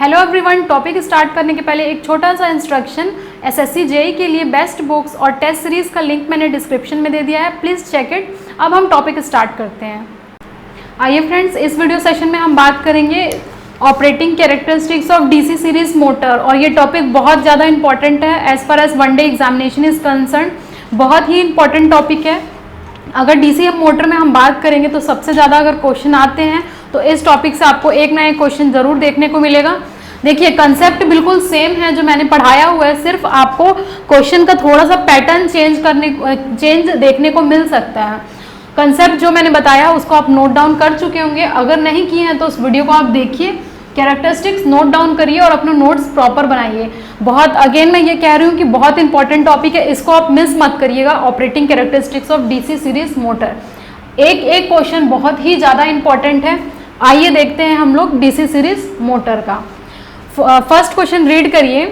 Hello everyone, topic start करने के पहले एक छोटा सा इंस्ट्रक्शन। एसएससी जेईई के लिए बेस्ट बुक्स और टेस्ट सीरीज का लिंक मैंने डिस्क्रिप्शन में दे दिया है, प्लीज़ चेक इट। अब हम टॉपिक स्टार्ट करते हैं। आइए फ्रेंड्स, इस वीडियो सेशन में हम बात करेंगे operating characteristics of DC series motor, और ये टॉपिक बहुत ज़्यादा इंपॉर्टेंट है as far as one day examination is concern. बहुत ही इंपॉर्टेंट टॉपिक है। अगर डीसी मोटर में हम बात करेंगे तो सबसे ज़्यादा अगर क्वेश्चन आते हैं तो इस टॉपिक से आपको एक ना एक क्वेश्चन ज़रूर देखने को मिलेगा। देखिए, कंसेप्ट बिल्कुल सेम है जो मैंने पढ़ाया हुआ है, सिर्फ आपको क्वेश्चन का थोड़ा सा पैटर्न चेंज देखने को मिल सकता है। कंसेप्ट जो मैंने बताया उसको आप नोट डाउन कर चुके होंगे, अगर नहीं किए हैं तो उस वीडियो को आप देखिए, कैरेक्टरिस्टिक्स नोट डाउन करिए और अपने नोट्स प्रॉपर बनाइए। बहुत अगेन मैं ये कह रही हूँ कि बहुत इंपॉर्टेंट टॉपिक है, इसको आप मिस मत करिएगा। Operating characteristics of DC series motor, एक एक क्वेश्चन बहुत ही ज़्यादा इंपॉर्टेंट है। आइए देखते हैं हम लोग डीसी सीरीज मोटर का। फर्स्ट क्वेश्चन रीड करिए।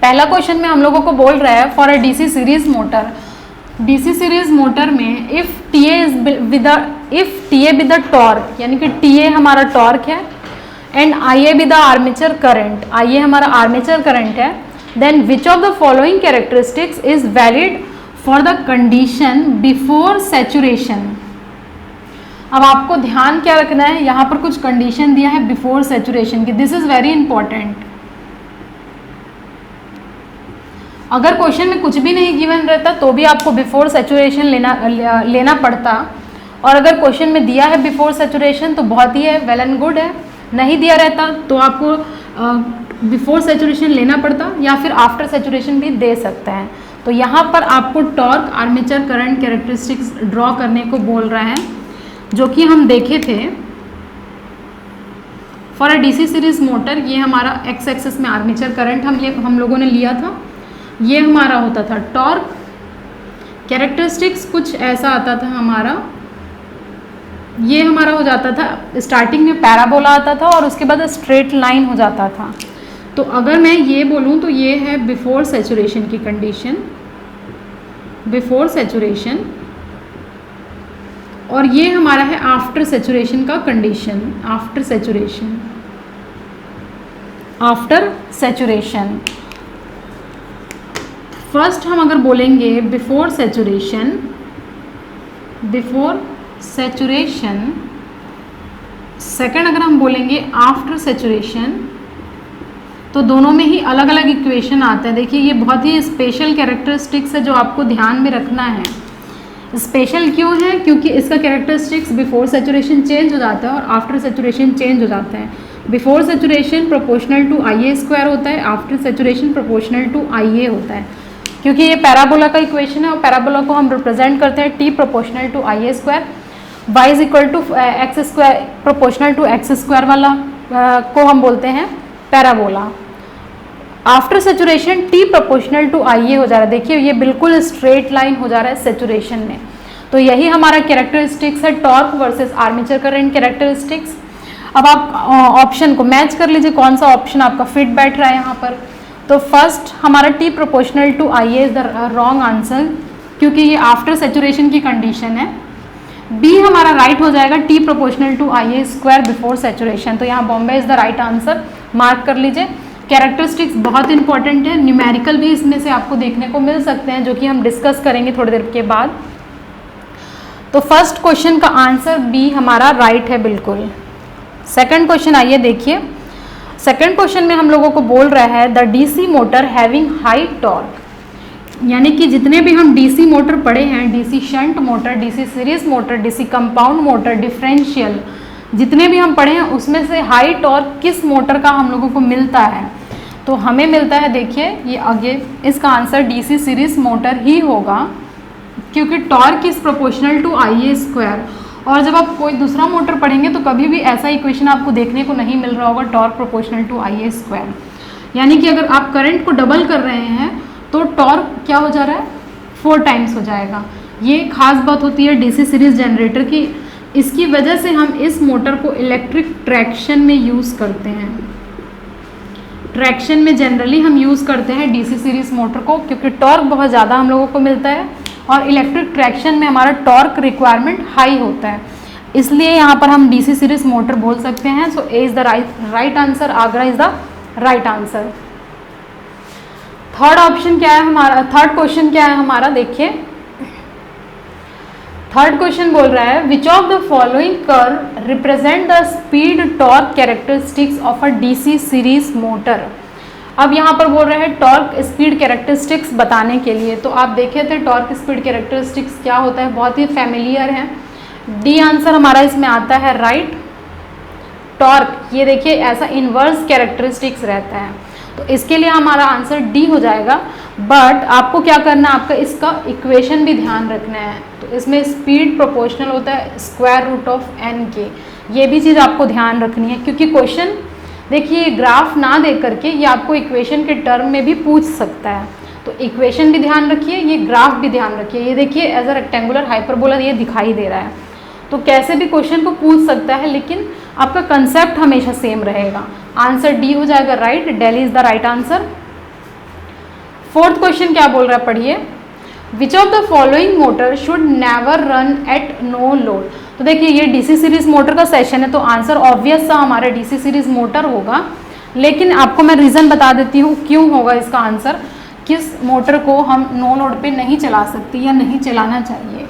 पहला क्वेश्चन में हम लोगों को बोल रहा है for a DC series motor, DC series motor में if TA with the torque, यानी कि टीए हमारा टॉर्क है एंड आईए with the armature current, IA हमारा आर्मेचर करंट है, then which of the following characteristics is valid for the condition before saturation. अब आपको ध्यान क्या रखना है, यहाँ पर कुछ कंडीशन दिया है बिफोर सैचुरेशन की, दिस इज वेरी इंपॉर्टेंट। अगर क्वेश्चन में कुछ भी नहीं गिवन रहता तो भी आपको बिफोर सैचुरेशन लेना पड़ता, और अगर क्वेश्चन में दिया है बिफोर सैचुरेशन तो बहुत ही है, वेल एंड गुड है। नहीं दिया रहता तो आपको बिफोर सैचुरेशन लेना पड़ता, या फिर आफ्टर सैचुरेशन भी दे सकता है। तो यहाँ पर आपको torque armature current characteristics draw करने को बोल रहा है, जो कि हम देखे थे for a DC series motor. ये हमारा एक्स एक्सिस में आर्मेचर करंट हम लोगों ने लिया था, ये हमारा होता था टॉर्क। कैरेक्टरिस्टिक्स कुछ ऐसा आता था हमारा, ये हमारा हो जाता था स्टार्टिंग में पैराबोला आता था और उसके बाद स्ट्रेट लाइन हो जाता था। तो अगर मैं ये बोलूँ तो ये है बिफोर सैचुरेशन की कंडीशन, बिफोर सैचुरेशन, और ये हमारा है आफ्टर सैचुरेशन का condition, after saturation, after saturation. First हम अगर बोलेंगे before saturation, before saturation, second अगर हम बोलेंगे आफ्टर सैचुरेशन, तो दोनों में ही अलग अलग इक्वेशन आता है। देखिए, ये बहुत ही स्पेशल कैरेक्टरिस्टिक्स है जो आपको ध्यान में रखना है। स्पेशल क्यों है? क्योंकि इसका कैरेक्टरिस्टिक्स बिफोर सैचुरेशन चेंज हो जाता है और आफ्टर सैचुरेशन चेंज हो जाता है। Before saturation proportional to I square होता है, after saturation proportional to I होता है। क्योंकि ये पैराबोला का इक्वेशन है और पैराबोला को हम रिप्रेजेंट करते हैं T proportional to I square, Y is equal to X square proportional to X square वाला को हम बोलते हैं parabola. After saturation T proportional to I हो जा रहा है। देखिए, ये बिल्कुल स्ट्रेट लाइन हो जा रहा है सैचुरेशन में। तो यही हमारा कैरेक्टरिस्टिक्स है, torque versus armature current characteristics. अब आप ऑप्शन को मैच कर लीजिए, कौन सा ऑप्शन आपका फिट बैठ रहा है यहाँ पर। तो फर्स्ट हमारा T proportional to I is the wrong answer, क्योंकि ये आफ्टर सैचुरेशन की कंडीशन है। बी हमारा राइट हो जाएगा, T proportional to I square before saturation. तो यहाँ Bombay is the right answer, mark कर लीजिए। कैरेक्टरिस्टिक्स बहुत इंपॉर्टेंट है, न्यूमेरिकल भी इसमें से आपको देखने को मिल सकते हैं, जो कि हम डिस्कस करेंगे थोड़ी देर के बाद। तो फर्स्ट क्वेश्चन का आंसर बी हमारा राइट है बिल्कुल। सेकंड क्वेश्चन आइए देखिए। सेकंड क्वेश्चन में हम लोगों को बोल रहा है the DC motor having high torque, यानी कि जितने भी हम डीसी मोटर पढ़े हैं, DC shunt motor, DC series motor, DC compound motor, differential, जितने भी हम पढ़े हैं उसमें से हाई टॉर्क किस मोटर का हम लोगों को मिलता है? तो हमें मिलता है, देखिए ये आगे, इसका आंसर डीसी सीरीज मोटर ही होगा, क्योंकि torque is proportional to I square. और जब आप कोई दूसरा मोटर पढ़ेंगे तो कभी भी ऐसा इक्वेशन आपको देखने को नहीं मिल रहा होगा, torque proportional to I square. यानी कि अगर आप करंट को डबल कर रहे हैं तो टॉर्क क्या हो जा रहा है? 4 टाइम्स हो जाएगा। ये खास बात होती है डीसी सीरीज जनरेटर की, इसकी वजह से हम इस मोटर को इलेक्ट्रिक ट्रैक्शन में यूज़ करते हैं। ट्रैक्शन में जनरली हम यूज़ करते हैं डीसी सीरीज मोटर को, क्योंकि टॉर्क बहुत ज़्यादा हम लोगों को मिलता है और इलेक्ट्रिक ट्रैक्शन में हमारा टॉर्क रिक्वायरमेंट हाई होता है। इसलिए यहाँ पर हम डीसी सीरीज मोटर बोल सकते हैं। So A is the right answer, Agra is the right answer. Third option क्या है हमारा, थर्ड क्वेश्चन क्या है हमारा, देखिए थर्ड क्वेश्चन बोल रहा है विच of the following curve represent the speed torque characteristics of a DC series motor. अब यहाँ पर बोल रहे हैं टॉर्क स्पीड कैरेक्टरिस्टिक्स बताने के लिए। तो आप देखे थे टॉर्क स्पीड कैरेक्टरिस्टिक्स क्या होता है, बहुत ही फैमिलियर है। डी आंसर हमारा इसमें आता है राइट। टॉर्क ये देखिए ऐसा इन्वर्स कैरेक्टरिस्टिक्स रहता है, तो इसके लिए हमारा आंसर डी हो जाएगा। बट आपको क्या करना है, आपका इसका इक्वेशन भी ध्यान रखना है। तो इसमें स्पीड प्रोपोर्शनल होता है स्क्वायर रूट ऑफ एन के, ये भी चीज़ आपको ध्यान रखनी है, क्योंकि क्वेश्चन देखिए ग्राफ ना दे करके ये आपको इक्वेशन के टर्म में भी पूछ सकता है। तो इक्वेशन भी ध्यान रखिए, ये ग्राफ भी ध्यान रखिए। ये देखिए एज अ रेक्टेंगुलर हाइपरबोला ये दिखाई दे रहा है, तो कैसे भी क्वेश्चन को पूछ सकता है, लेकिन आपका कंसेप्ट हमेशा सेम रहेगा। आंसर डी हो जाएगा right, Delhi is the right answer. Fourth question क्या बोल रहा है, पढ़िए which of the following motor should never run at no load. तो देखिए ये डीसी सीरीज मोटर का सेशन है, तो आंसर ऑब्वियस सा हमारा डीसी सीरीज मोटर होगा। लेकिन आपको मैं रीज़न बता देती हूँ क्यों होगा इसका आंसर, किस मोटर को हम नो लोड पे नहीं चला सकते या नहीं चलाना चाहिए।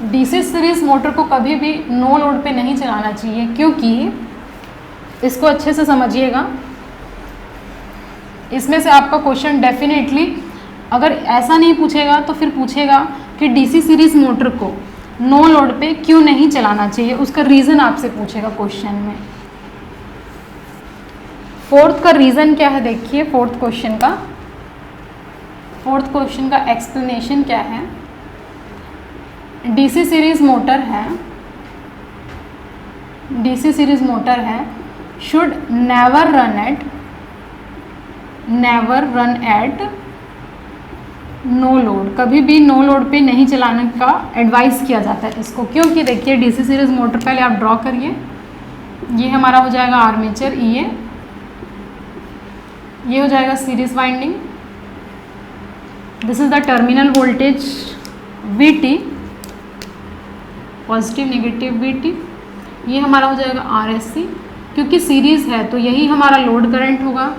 डीसी सीरीज मोटर को कभी भी नो लोड पे नहीं चलाना चाहिए, क्योंकि इसको अच्छे से समझिएगा, इसमें से आपका क्वेश्चन डेफिनेटली अगर ऐसा नहीं पूछेगा तो फिर पूछेगा कि डीसी सीरीज मोटर को नो लोड पे क्यों नहीं चलाना चाहिए, उसका रीज़न आपसे पूछेगा क्वेश्चन में। फोर्थ का रीज़न क्या है, देखिए फोर्थ क्वेश्चन का एक्सप्लेनेशन क्या है। डीसी सीरीज मोटर है should never run at no load, कभी भी नो लोड पे नहीं चलाने का एडवाइस किया जाता है इसको। क्योंकि देखिए डीसी सीरीज मोटर पहले आप ड्रॉ करिए, ये हमारा हो जाएगा आर्मेचर ये हो जाएगा series winding, this is the terminal voltage VT, positive negative VT, ये हमारा हो जाएगा RSC। क्योंकि सीरीज है तो यही हमारा लोड करंट होगा,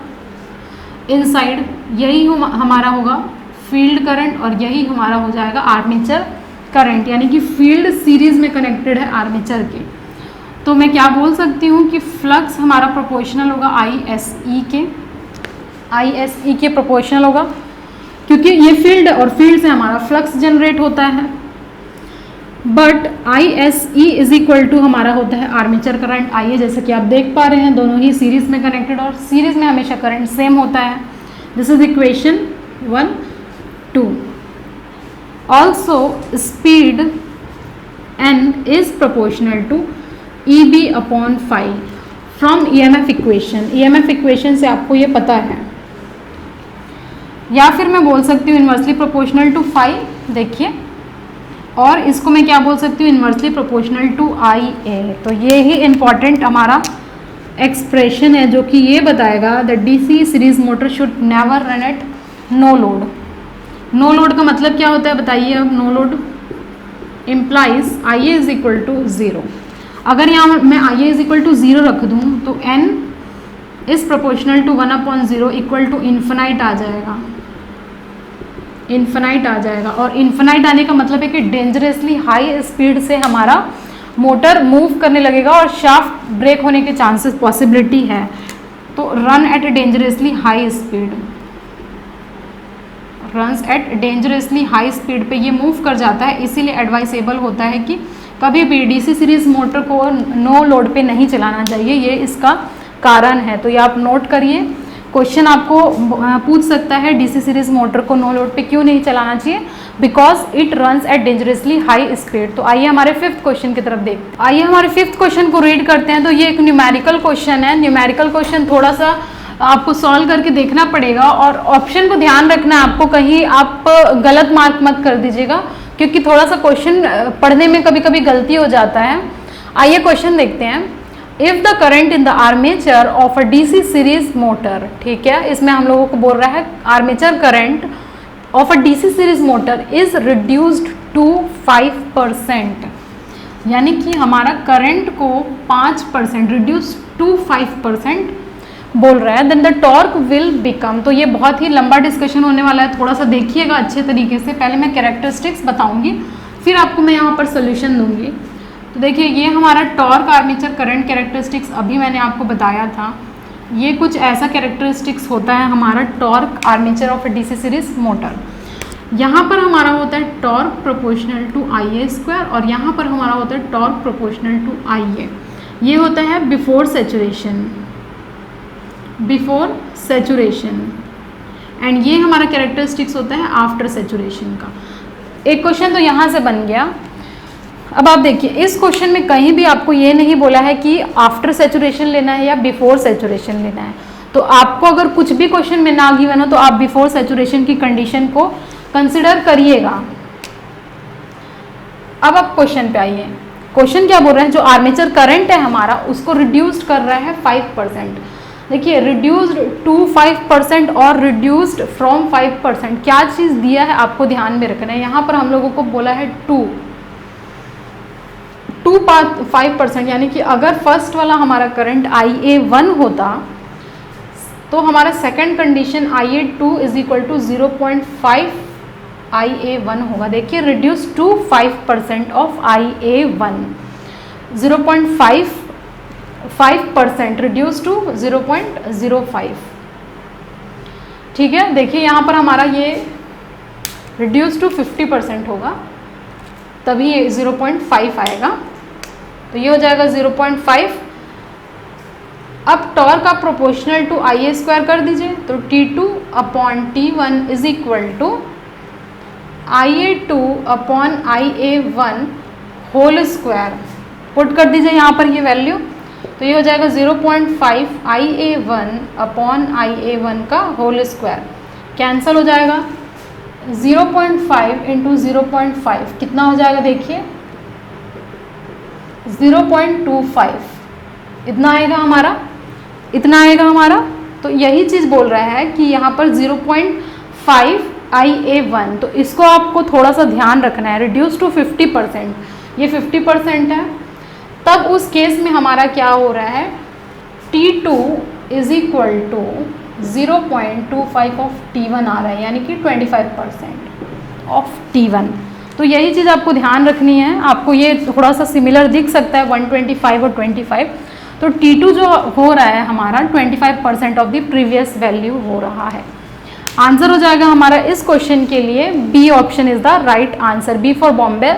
इनसाइड यही हमारा होगा फील्ड करंट, और यही हमारा हो जाएगा आर्मेचर करंट, यानी कि फील्ड सीरीज में कनेक्टेड है आर्मेचर के। तो मैं क्या बोल सकती हूँ कि फ्लक्स हमारा प्रोपोर्शनल होगा ISE के प्रोपोर्शनल होगा, क्योंकि ये फील्ड और फील्ड से हमारा फ्लक्स जनरेट होता है। But ISE is equal to हमारा होता है आर्मेचर करंट IA, जैसे कि आप देख पा रहे हैं दोनों ही सीरीज में कनेक्टेड, और सीरीज में हमेशा करंट सेम होता है। This is equation 1, 2। Also speed N is proportional to EB upon phi from EMF equation से आपको ये पता है, या फिर मैं बोल सकती हूँ इन्वर्सली प्रोपोर्शनल टू phi, देखिए, और इसको मैं क्या बोल सकती हूँ इन्वर्सली प्रोपोर्शनल टू IA। तो ये ही इम्पॉर्टेंट हमारा एक्सप्रेशन है जो कि ये बताएगा the DC series motor should never run at no load. No load का मतलब क्या होता है बताइए। अब no load implies IA is equal to 0। अगर यहाँ मैं IA इज इक्वल टू 0 रख दूँ तो N is proportional to 1/0 equal to infinite आ जाएगा, और इन्फिनाइट आने का मतलब है कि डेंजरसली हाई स्पीड से हमारा मोटर मूव करने लगेगा और शाफ्ट ब्रेक होने के चांसेस पॉसिबिलिटी है। तो run at dangerously high speed पे ये मूव कर जाता है, इसीलिए एडवाइसेबल होता है कि कभी भी डीसी सीरीज मोटर को नो लोड पे नहीं चलाना चाहिए, ये इसका कारण है। तो ये आप नोट करिए, क्वेश्चन आपको पूछ सकता है डीसी सीरीज मोटर को नो लोड पे क्यों नहीं चलाना चाहिए, because it runs at dangerously high speed. तो आइए हमारे फिफ्थ क्वेश्चन की तरफ देखते हैं। आइए हमारे फिफ्थ क्वेश्चन को रीड करते हैं। तो ये एक न्यूमेरिकल क्वेश्चन है। न्यूमेरिकल क्वेश्चन थोड़ा सा आपको सॉल्व करके देखना पड़ेगा, और ऑप्शन को ध्यान रखना है आपको, कहीं आप गलत मार्क मत कर दीजिएगा, क्योंकि थोड़ा सा क्वेश्चन पढ़ने में कभी कभी गलती हो जाता है। आइए क्वेश्चन देखते हैं। If the current in the armature of a DC series motor, ठीक है, इसमें हम लोगों को बोल रहा है armature current of a DC series motor is reduced to 5%, यानी कि हमारा करंट को 5% रिड्यूस टू 5% बोल रहा है, then the torque will become. तो ये बहुत ही लंबा डिस्कशन होने वाला है, थोड़ा सा देखिएगा अच्छे तरीके से। पहले मैं कैरेक्टरिस्टिक्स बताऊंगी, फिर आपको मैं यहाँ पर सोल्यूशन दूंगी। तो देखिए ये हमारा टॉर्क आर्मेचर करंट कैरेक्टरिस्टिक्स अभी मैंने आपको बताया था। ये कुछ ऐसा कैरेक्टरिस्टिक्स होता है हमारा torque armature of DC series motor. यहाँ पर हमारा होता है torque proportional to IA square और यहाँ पर हमारा होता है टॉर्क प्रोपोर्शनल टू IA। ये होता है बिफोर सैचुरेशन एंड ये हमारा कैरेक्टरिस्टिक्स होता है आफ्टर सैचुरेशन का। एक क्वेश्चन तो यहाँ से बन गया। अब आप देखिए इस क्वेश्चन में कहीं भी आपको ये नहीं बोला है कि आफ्टर सैचुरेशन लेना है या बिफोर सैचुरेशन लेना है। तो आपको अगर कुछ भी क्वेश्चन में ना गिवन हो तो आप बिफोर सैचुरेशन की कंडीशन को कंसिडर करिएगा। अब आप क्वेश्चन पे आइए। क्वेश्चन क्या बोल रहे हैं, जो आर्मेचर करंट है हमारा उसको रिड्यूस्ड कर रहा है 5%। देखिए रिड्यूस्ड टू 5% और रिड्यूस्ड फ्रॉम 5%, क्या चीज़ दिया है आपको ध्यान में रखना है। यहाँ पर हम लोगों को बोला है 5%, यानी कि अगर फर्स्ट वाला हमारा करंट IA1 होता तो हमारा second condition IA2 is equal to 0.5 IA1 होगा। देखिए reduce to 5% of IA1, 0.5% reduce to 0.05। ठीक है, देखिए यहाँ पर हमारा ये रिड्यूस टू 50% होगा, तभी ये 0.5 आएगा। तो ये हो जाएगा 0.5। अब टॉर्क का प्रोपोर्शनल टू IA स्क्वायर कर दीजिए, तो T2 upon T1 is equal to IA2 upon IA1 whole square. Put कर दीजिए यहाँ पर ये वैल्यू, तो ये हो जाएगा 0.5 IA1 अपॉन IA1 का होल स्क्वायर। कैंसल हो जाएगा, 0.5 इंटू 0.5 कितना हो जाएगा, देखिए 0.25, इतना आएगा हमारा। तो यही चीज़ बोल रहा है कि यहाँ पर 0.5 IA1, तो इसको आपको थोड़ा सा ध्यान रखना है। रिड्यूस टू 50%, ये 50% है। तब उस केस में हमारा क्या हो रहा है, T2 is equal to 0.25 of T1 आ रहा है, यानी कि 25% ऑफ T1। तो यही चीज़ आपको ध्यान रखनी है। आपको ये थोड़ा सा सिमिलर दिख सकता है 125 और 25। तो T2 जो हो रहा है हमारा 25% ऑफ द प्रीवियस वैल्यू हो रहा है। आंसर हो जाएगा हमारा इस क्वेश्चन के लिए B option is the right answer, B for Bombay.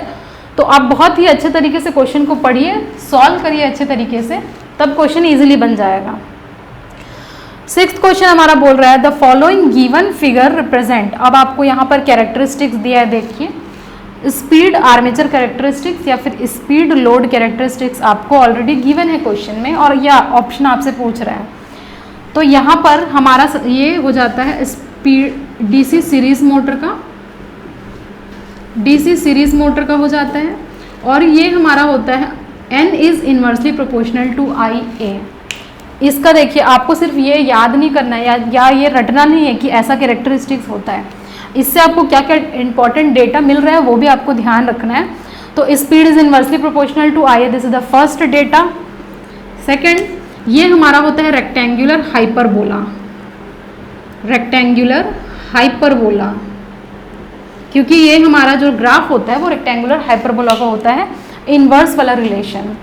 तो आप बहुत ही अच्छे तरीके से क्वेश्चन को पढ़िए, सॉल्व करिए अच्छे तरीके से, तब क्वेश्चन इजीली बन जाएगा। 6th क्वेश्चन हमारा बोल रहा है the following given figure represent. अब आपको यहाँ पर कैरेक्टरिस्टिक्स दिया है, देखिए स्पीड आर्मेचर कैरेक्टरिस्टिक्स या फिर स्पीड लोड कैरेक्टरिस्टिक्स आपको ऑलरेडी गिवन है क्वेश्चन में, और यह ऑप्शन आपसे पूछ रहा है। तो यहाँ पर हमारा ये हो जाता है स्पीड डीसी सीरीज मोटर का हो जाता है, और ये हमारा होता है N is inversely proportional to IA। इसका देखिए आपको सिर्फ ये याद नहीं करना है या ये रटना नहीं है कि ऐसा कैरेक्टरिस्टिक्स होता है। इससे आपको क्या क्या इंपॉर्टेंट डेटा मिल रहा है वो भी आपको ध्यान रखना है। तो speed is inversely proportional to IA, this is the first data. Second, ये हमारा होता है रेक्टेंगुलर हाइपरबोला, क्योंकि ये हमारा जो ग्राफ होता है वो रेक्टेंगुलर हाइपरबोला का होता है, इनवर्स वाला रिलेशन।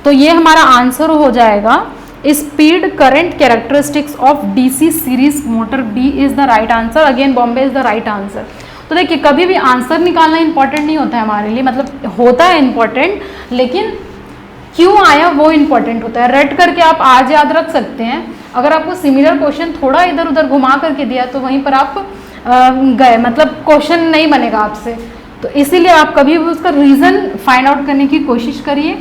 तो ये हमारा आंसर हो जाएगा speed current characteristics of DC series motor, B is the right answer. Again Bombay is the right answer. तो देखिए कभी भी आंसर निकालना इंपॉर्टेंट नहीं होता है हमारे लिए, मतलब होता है इंपॉर्टेंट, लेकिन क्यों आया वो इंपॉर्टेंट होता है। रट करके आप आज याद रख सकते हैं, अगर आपको सिमिलर क्वेश्चन थोड़ा इधर उधर घुमा करके दिया तो वहीं पर आप गए, मतलब क्वेश्चन नहीं बनेगा आपसे। तो इसीलिए आप कभी भी उसका रीज़न फाइंड आउट करने की कोशिश करिए।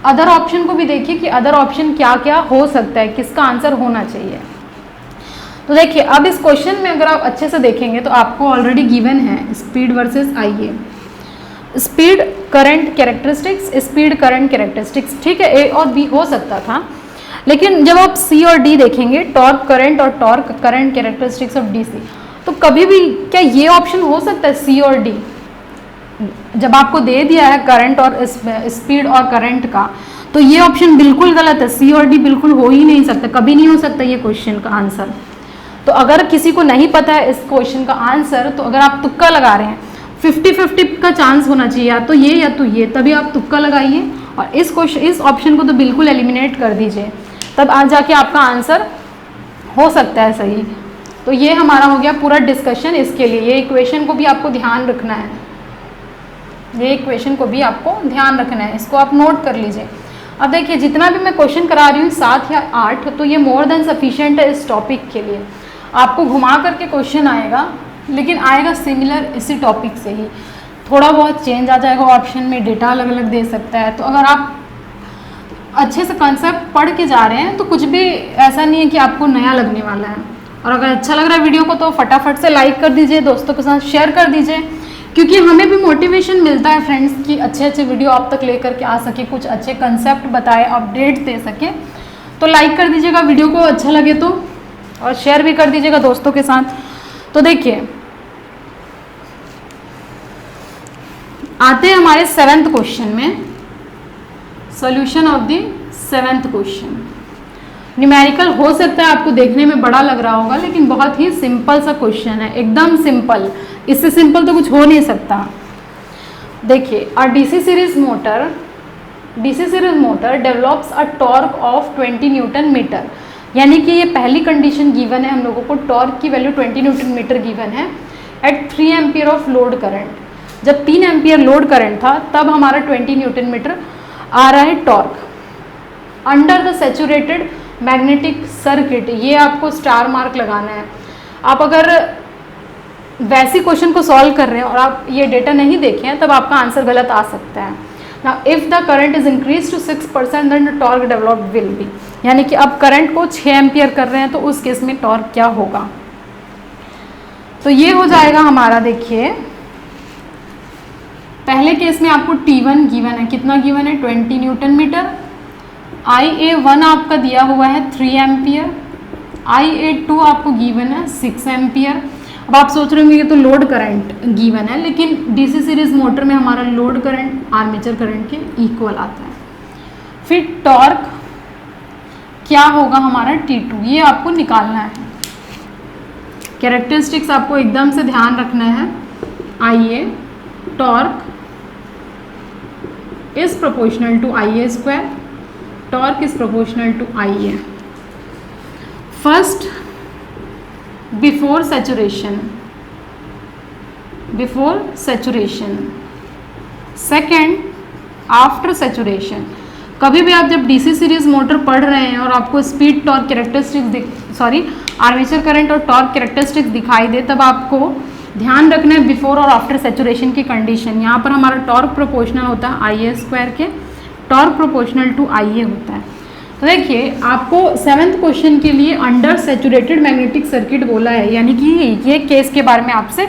अदर ऑप्शन को भी देखिए कि अदर ऑप्शन क्या क्या हो सकता है, किसका आंसर होना चाहिए। तो देखिए अब इस क्वेश्चन में अगर आप अच्छे से देखेंगे तो आपको ऑलरेडी गिवन है speed versus IA, speed current characteristics, ठीक है, A और B हो सकता था। लेकिन जब आप C और D देखेंगे, टॉर्क करंट और torque current characteristics of DC, तो कभी भी क्या ये ऑप्शन हो सकता है C और D? जब आपको दे दिया है करंट और स्पीड और करंट का, तो ये ऑप्शन बिल्कुल गलत है। सी और डी बिल्कुल हो ही नहीं सकता, कभी नहीं हो सकता ये क्वेश्चन का आंसर। तो अगर किसी को नहीं पता है इस क्वेश्चन का आंसर, तो अगर आप तुक्का लगा रहे हैं, 50-50 का चांस होना चाहिए, या तो ये, तभी आप तुक्का लगाइए और इस ऑप्शन को तो बिल्कुल एलिमिनेट कर दीजिए, तब आज जाके आपका आंसर हो सकता है सही। तो ये हमारा हो गया पूरा डिस्कशन इसके लिए। ये इक्वेशन को भी आपको ध्यान रखना है, ये इक्वेशन को भी आपको ध्यान रखना है, इसको आप नोट कर लीजिए। अब देखिए जितना भी मैं क्वेश्चन करा रही हूँ 7 या 8, तो ये मोर देन सफिशिएंट है इस टॉपिक के लिए। आपको घुमा करके क्वेश्चन आएगा, लेकिन आएगा सिमिलर इसी टॉपिक से ही, थोड़ा बहुत चेंज आ जाएगा ऑप्शन में, डेटा अलग अलग दे सकता है। तो अगर आप अच्छे से कंसेप्ट पढ़ के जा रहे हैं तो कुछ भी ऐसा नहीं है कि आपको नया लगने वाला है। और अगर अच्छा लग रहा है वीडियो को तो फटाफट से लाइक कर दीजिए, दोस्तों के साथ शेयर कर दीजिए, क्योंकि हमें भी मोटिवेशन मिलता है फ्रेंड्स कि अच्छे अच्छे वीडियो आप तक लेकर के आ सके, कुछ अच्छे कंसेप्ट बताए, अपडेट दे सके। तो लाइक कर दीजिएगा वीडियो को अच्छा लगे तो, और शेयर भी कर दीजिएगा दोस्तों के साथ। तो देखिए आते हैं हमारे 7th क्वेश्चन में, solution of the 7th question. Numerical हो सकता है आपको देखने में बड़ा लग रहा होगा, लेकिन बहुत ही सिंपल सा क्वेश्चन है, एकदम सिंपल, इससे सिंपल तो कुछ हो नहीं सकता। देखिए a DC series motor develops a torque of 20 newton metre, यानी कि ये पहली कंडीशन गिवन है हम लोगों को, टॉर्क की वैल्यू 20 न्यूटन मीटर गिवन है at 3 ampere of load current. जब 3 एम्पियर लोड करंट था तब हमारा 20 न्यूटन मीटर आ रहा है torque under the saturated magnetic circuit. ये आपको स्टार मार्क लगाना है। आप अगर वैसी क्वेश्चन को सॉल्व कर रहे हैं और आप ये डेटा नहीं देखे हैं, तब आपका आंसर गलत आ सकता है। Now if the current is increase to 6% then the torque developed will be, यानी कि अब करंट को 6 एम्पियर कर रहे हैं तो उस केस में टॉर्क क्या होगा। तो ये हो जाएगा हमारा, देखिए पहले केस में आपको T1 गिवन है, कितना गिवन है 20 न्यूटन मीटर, IA1 आपका दिया हुआ है 3 एम्पियर, IA2 आपको गिवन है 6 एम्पियर। अब आप सोच रहे होंगे ये तो लोड करंट गिवन है, लेकिन डीसी सीरीज मोटर में हमारा लोड करंट आर्मेचर करंट के इक्वल आता है। फिर टॉर्क क्या होगा हमारा T2, ये आपको निकालना है। कैरेक्टरिस्टिक्स आपको एकदम से ध्यान रखना है। IA torque is proportional to IA square, torque is proportional to IA. First, before saturation, second, after saturation। कभी भी आप जब डीसी सीरीज मोटर पढ़ रहे हैं और आपको speed torque characteristics armature current और टॉर्क कैरेक्टरिस्टिक्स दिखाई दे, तब आपको ध्यान रखना है बिफोर और आफ्टर सैचुरेशन की कंडीशन। यहाँ पर हमारा टॉर्क प्रोपोर्शनल होता है IA स्क्वायर के, टॉर्क प्रोपोर्शनल टू IA होता है। तो देखिए आपको 7th क्वेश्चन के लिए अंडर सैचुरेटेड मैग्नेटिक सर्किट बोला है, यानी कि ये केस के बारे में आपसे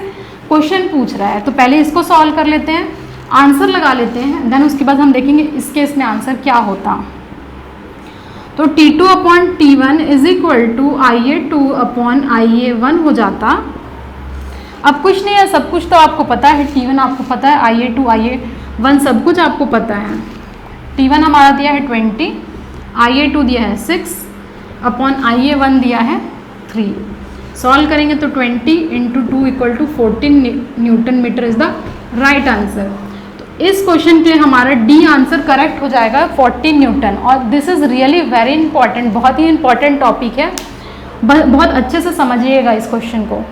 क्वेश्चन पूछ रहा है। तो पहले इसको सॉल्व कर लेते हैं, आंसर लगा लेते हैं, देन उसके बाद हम देखेंगे इस केस में आंसर क्या होता। तो T2 upon T1 is equal to IA2 upon IA1 हो जाता। अब कुछ नहीं है, सब कुछ तो आपको पता है, T1 आपको पता है, IA2 IA1 सब कुछ आपको पता है। T1 हमारा दिया है 20, IA2 दिया है 6 अपॉन IA1 दिया है 3। सॉल्व करेंगे तो 20 into 2 equal to 14 newton metre is the right answer. तो इस क्वेश्चन के हमारा डी आंसर करेक्ट हो जाएगा 14 न्यूटन। और this is really very important, बहुत ही इंपॉर्टेंट टॉपिक है, बहुत अच्छे से समझिएगा इस क्वेश्चन को।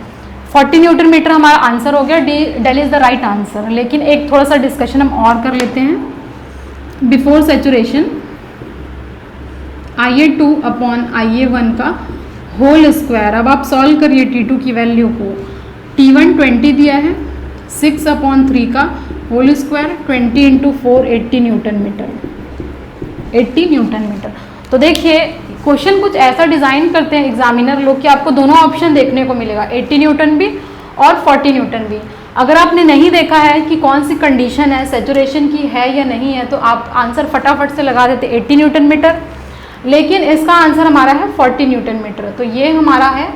40 न्यूटन मीटर हमारा आंसर हो गया, Delhi is the right answer. लेकिन एक थोड़ा सा डिस्कशन हम और कर लेते हैं। Before saturation IA2 upon IA1 का होल स्क्वायर। अब आप सॉल्व करिए T2 की वैल्यू को। T1 20 दिया है, 6 अपॉन 3 का whole square, 20 into 4 80 newton metre, 80 newton metre. तो देखिए क्वेश्चन कुछ ऐसा डिज़ाइन करते हैं एग्जामिनर लोग कि आपको दोनों ऑप्शन देखने को मिलेगा, 80 न्यूटन भी और 40 न्यूटन भी। अगर आपने नहीं देखा है कि कौन सी कंडीशन है, सैचुरेशन की है या नहीं है, तो आप आंसर फटाफट से लगा देते 80 न्यूटन मीटर, लेकिन इसका आंसर हमारा है 40 न्यूटन मीटर। तो ये हमारा है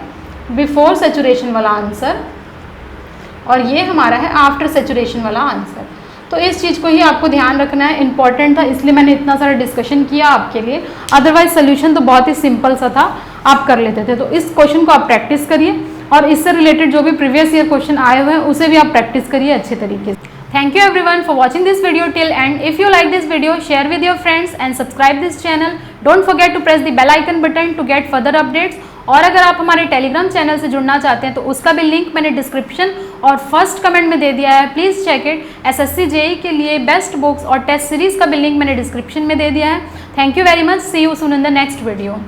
बिफोर सैचुरेशन वाला आंसर और ये हमारा है आफ्टर सैचुरेशन वाला आंसर। तो इस चीज़ को ही आपको ध्यान रखना है, इंपॉर्टेंट था इसलिए मैंने इतना सारा डिस्कशन किया आपके लिए। अदरवाइज सोल्यूशन तो बहुत ही सिंपल सा था, आप कर लेते थे। तो इस क्वेश्चन को आप प्रैक्टिस करिए और इससे रिलेटेड जो भी प्रीवियस ईयर क्वेश्चन आए हुए हैं उसे भी आप प्रैक्टिस करिए अच्छे तरीके से। Thank you everyone for watching this video till end. If you like this video, share with your friends and subscribe this channel. Don't forget to press the bell icon button to get further updates. और अगर आप हमारे Telegram channel से जुड़ना चाहते हैं तो उसका भी लिंक मैंने डिस्क्रिप्शन और फर्स्ट कमेंट में दे दिया है, please check it. SSC JEE के लिए बेस्ट बुक्स और टेस्ट सीरीज का भी लिंक मैंने डिस्क्रिप्शन में दे दिया है। Thank you very much, see you soon in the next video.